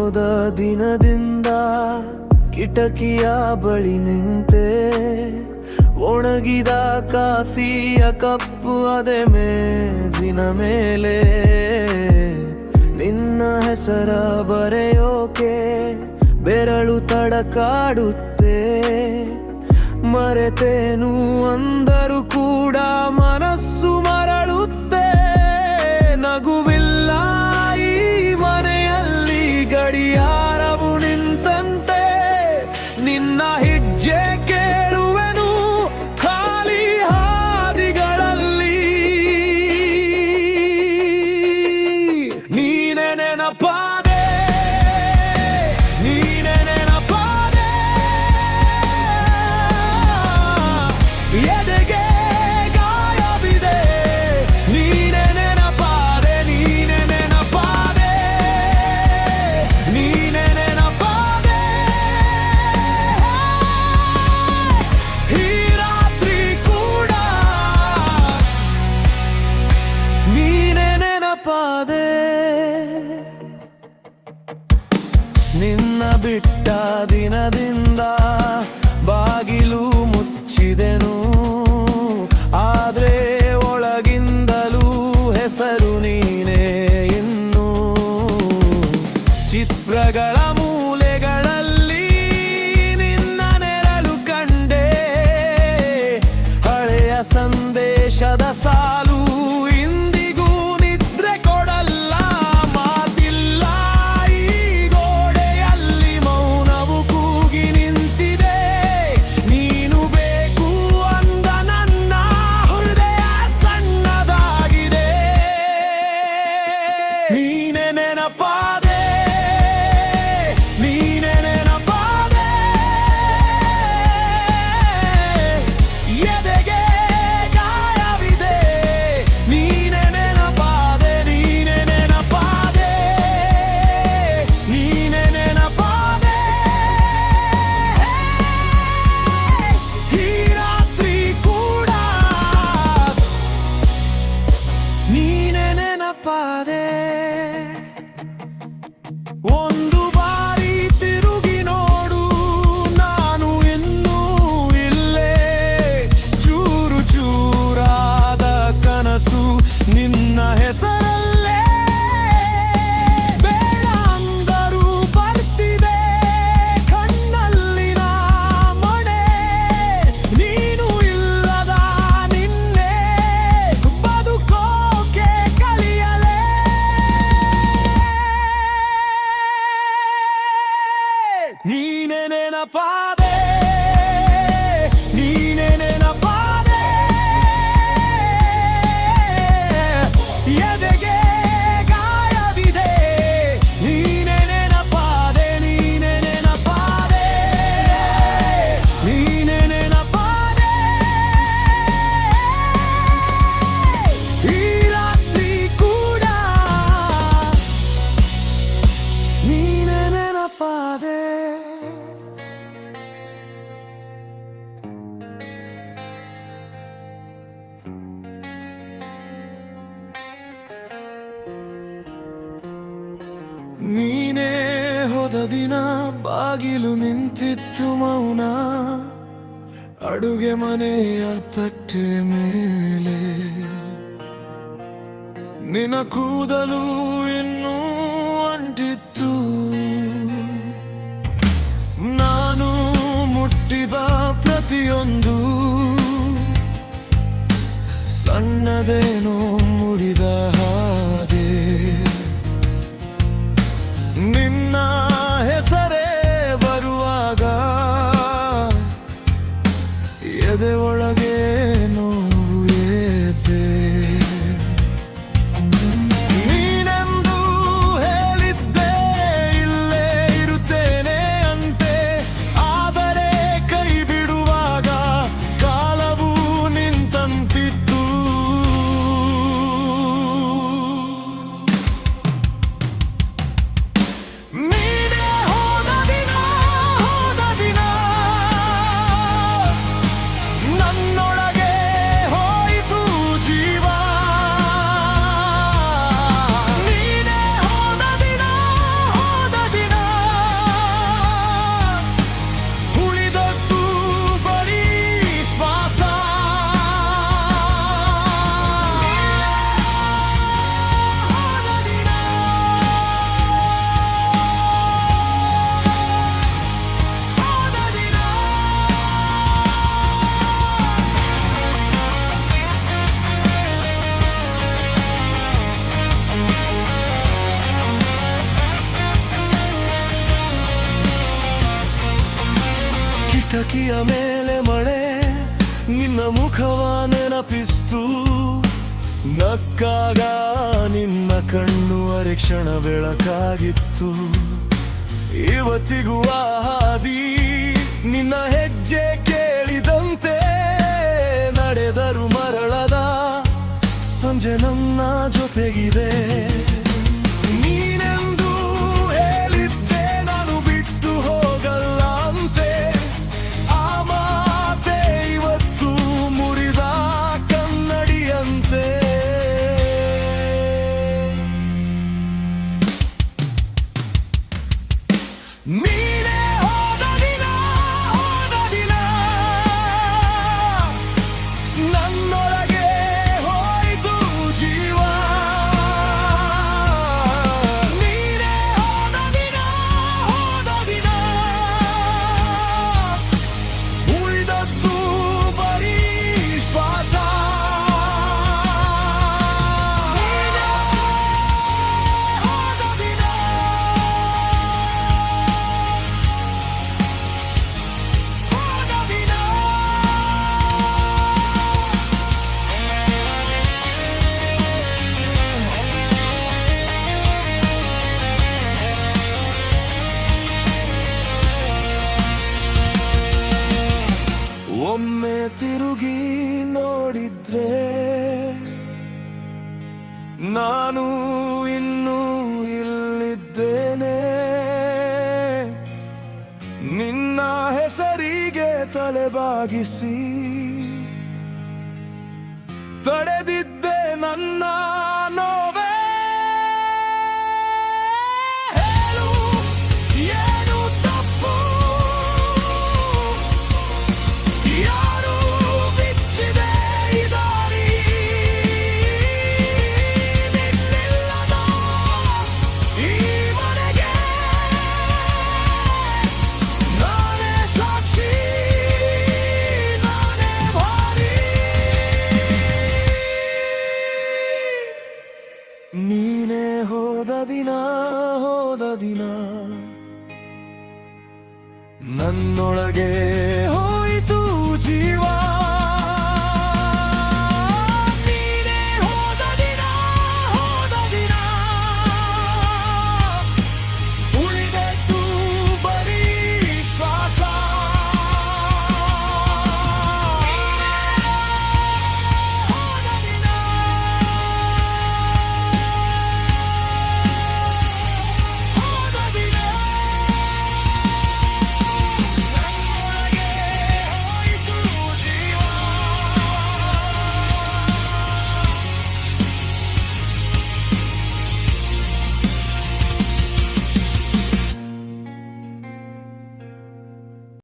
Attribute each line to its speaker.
Speaker 1: ಹೋದ ದಿನದಿಂದ ಕಿಟಕಿಯ ಬಳಿ ನಿಂತೆ, ಒಣಗಿದ ಕಾಫಿಯ ಕಪ್ಪು ಅದೆ ಮೇಜಿನ ಮೇಲೆ. ನಿನ್ನ ಹೆಸರ ಬರೆಯೋಕೆ ಬೆರಳು ತಡಕಾಡುತ್ತೆ, ಮರೆತೇನು ಅಂದರೂ ಕೂಡ ಮನಸ್ಸು ಮರಳುತ್ತೆ. ನಗುವಿಲ್ಲ ಈ ಮನೆಯಲ್ಲಿ, ಗಡಿಯಾರವು ನಿಂತಂತೆ. ನಿನ್ನ ಹೆಜ್ಜೆ ಕೇಳುವೆನು ಖಾಲಿ ಹಾದಿಗಳಲ್ಲಿ. ನೀನೆ ನೆನಪಾದೆ, ನೀನೆ ನೆನಪಾದೆ. ಎದೆಗೆ ಗಾಯವಿದೆ, ನೀನೆ ನೆನಪಾದೆ, ನೀನೆ ನೆನಪಾದೆ, ನೀನೆ ನೆನಪಾದೆ. ಈ ರಾತ್ರಿ ಕೂಡ ನೀನೆ ನೆನಪಾದೆ. ನಿನ್ನ ಬಿಟ್ಟ ದಿನದಿಂದ ಬಾಗಿಲು ಮುಚ್ಚಿದೆನು, ಆದ್ರೆ ಒಳಗಿಂದಲೂ ಹೆಸರು ನೀನೇ ಇನ್ನು. ಚಿತ್ರಗಳ ಮೂಲೆಗಳಲ್ಲಿ ನಿನ್ನ ನೆರಳು ಕಂಡೆ, ಹಳೆಯ ಸಂದೇಶದ ಸಾಲು ಇಂದಿಗೂ ನಿದ್ರೆ ಕೊಡಲ್ಲ. ಮಾತಿಲ್ಲ ಈ ಗೋಡೆಯಲ್ಲಿ, ಮೌನವು ಕೂಗಿ ನಿಂತಿದೆ. ನೀನು ಬೇಕು ಅಂದ ನನ್ನ ಹೃದಯ ಸಣ್ಣದಾಗಿದೆ. ನೀನೆ ನೆನಪಾದೆ, ನೀನೆ ನೆನಪಾದೆ. ಎದೆಗೆ ಗಾಯವಿದೆ, ನೀನೆ ನೆನಪಾದೆ, ನೀನೆ ನೆನಪಾದೆ, ನೀನೆ ನೆನಪಾದೆ. ಈ ರಾತ್ರಿ ಕೂಡ ನೀನೆ ನೆನಪಾದೆ. ಒಂದು ಬಾರಿ ತಿರುಗಿ ನೋಡು, ನಾನು ಇನ್ನೂ ಇಲ್ಲೇ. ಚೂರು ಚೂರಾದ ಕನಸು ನಿನ್ನ ಹೆಸರಲ್ಲೇ. ಬೇಡ ಅಂದರೂ ಬರ್ತಿದೆ ಕಣ್ಣಲ್ಲಿನ ಮೊಳೆ. ನೀನು ಇಲ್ಲದ ನಿನ್ನೆ ಬದುಕೋಕೆ ಕಲಿಯಲೇ. ನೀನೆ ನೆನಪಾದೆ, ನೀನೆ ನೆನಪಾದೆ. ಎದೆಗೆ ಗಾಯವಿದೆ, ನೀನೆ ನೆನಪಾದೆ, ನೀನೆ ನೆನಪಾದೆ, ನೀನೆ ನೆನಪಾದೆ. ಈ ರಾತ್ರಿ ಕೂಡ ನೀನೆ ನೆನಪಾದೆ. ನೀನೇ ಹೋದ ದಿನ ಬಾಗಿಲು ನಿಂತಿತ್ತು ಮೌನ, ಅಡುಗೆ ಮನೆಯ ತಟ್ಟೆ ಮೇಲೆ. ನಿನ್ನ ಕೂದಲು ಇನ್ನೂ ಅಂಟಿತ್ತು, ನಾನು ಮುಟ್ಟಿದ ಪ್ರತಿಯೊಂದು ಸಣ್ಣದೇನೋ ಮುರಿದ ಹಾಗೆ. ನಿನ್ನ ಹೆಸರೇ ಬರುವಾಗ ಎದೆ ಒಳಗೆ ನೋವು ಏತೆ. ನೀನೆಂದು ಹೇಳಿದ್ದೆ ಇಲ್ಲೇ ಇರುತ್ತೇನೆ ಅಂತೆ, ಆದರೆ ಕೈ ಬಿಡುವಾಗ ಕಾಲವು ನಿಂತಂತಿತ್ತು. ನೀನೆ ಕಿಟಕಿಯ ಮೇಲೆ ಮಳೆ ನಿನ್ನ ಮುಖವ ನೆನಪಿಸ್ತು. ನಕ್ಕಾಗ ನಿನ್ನ ಕಣ್ಣು ಅರೆಕ್ಷಣ ಬೆಳಕಾಗಿತ್ತು. ಇವತ್ತಿಗೂ ಆ ಹಾದಿ ನಿನ್ನ ಹೆಜ್ಜೆ ಕೇಳಿದಂತೆ ನಡೆದರು ಮರಳದ ಸಂಜೆ ನನ್ನ ಜೊತೆಗಿದೆ. ನೀನೆಂದು ಹೇಳಿದ್ದೆ ನಾನು ಬಿಟ್ಟು ಹೋಗಲ್ಲ ಅಂತೆ. ಆ ಮಾತೆ ಇವತ್ತು ಮುರಿದ ಕನ್ನಡಿಯಂತೆ. ನೀನೇ ಹೋದ ದಿನ ನನ್ನೊಳಗೆ ಹೋಯಿತು ಜೀವ. ನೀನೇ ಹೋದ ದಿನ ಉಳಿದದ್ದು ಬರೀ ಶ್ವಾಸ. ನೀನೇ ಹೋದ ದಿನ ಒಮ್ಮೆ ತಿರುಗಿ ನೋಡಿದ್ರೆ ನಾನು ಇನ್ನೂ ಇಲ್ಲಿದ್ದೇನೆ. ನಿನ್ನ ಹೆಸರಿಗೆ ತಲೆಬಾಗಿಸಿ ತಡೆದಿದ್ದೆ ನನ್ನ ನೋವೇ. ಹೇಳು ಏನು ತಪ್ಪು, ಯಾರು ಬಿಚ್ಚಿದೆ ಈ ದಾರಿ. ನಿನ್ನಿಲ್ಲದ ಈ ಮನೆಗೆ ನಾನೇ ಸಾಕ್ಷಿ, ನಾನೇ ಭಾರಿ. ನೀನೇ ಹೋದ ದಿನ ನನ್ನೊಳಗೆ